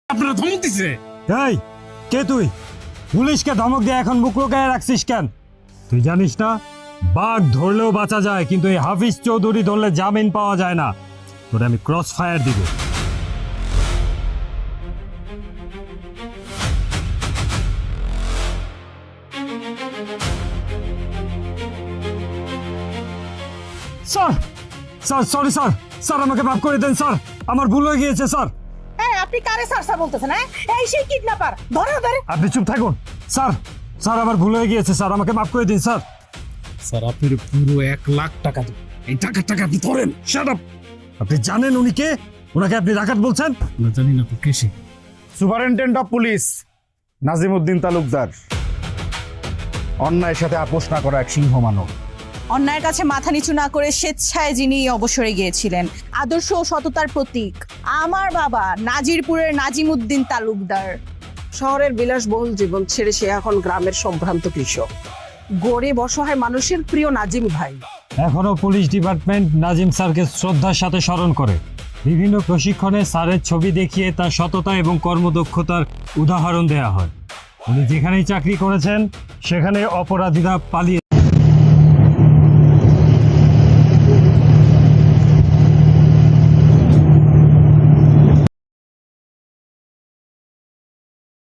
আপনারা ধমক দিছে। এই কে তুই? পুলিশকে ধমক দিয়ে এখন মুখ লুকায় রাখছিস কেন? তুই জানিস না বাঘ ধরলেও বাঁচা যায়, কিন্তু এই হাফিজ চৌধুরী ধরলে জামিন পাওয়া যায় না। তোরে আমি ক্রস ফায়ার দিব। Sir sir sorry sir, sir আমাকে মাফ করে দেন স্যার, আমার ভুল হয়ে গিয়েছে স্যার। হ্যাঁ, আপনি কারে স্যার বলতেছেন? হ্যাঁ, এই সেই কিডন্যাপার, ধরে ধরে। আপনি চুপ থাকুন স্যার, স্যার আমার ভুল হয়ে গিয়েছে স্যার, আমাকে মাফ করে দিন স্যার। স্যার আপনার পুরো 1 লাখ টাকা দেব। এই টাকা আপনি ধরেন। Shut up. আপনি জানেন উনি কে? ওনাকে আপনি ডাকাত বলছেন? না জানি না তো কেসে। Superintendent of police Nazimuddin Talukdar, অন্যায়ের সাথে আপোষ না করা এক সিংহ মানব। অন্যায়ের কাছে মাথা নিচু না করে স্বেচ্ছায় যিনি অবসরে গিয়েছিলেন, আদর্শ ও সততার প্রতীক আমার বাবা নাজিরপুরের নাজিমউদ্দিন তালুকদার। শহরের বিলাসবহুল জীবন ছেড়ে সে এখন গ্রামের সম্ভ্রান্ত কৃষক, গরিব অসহায় মানুষের প্রিয় নাজিম ভাই। এখনো পুলিশ ডিপার্টমেন্ট নাজিম স্যারকে শ্রদ্ধার সাথে স্মরণ করে। বিভিন্ন প্রশিক্ষণে স্যারের ছবি দেখিয়ে তার সততা এবং কর্মদক্ষতার উদাহরণ দেয়া হয়। উনি যেখানেই চাকরি করেছেন সেখানে অপরাধীরা পালিয়ে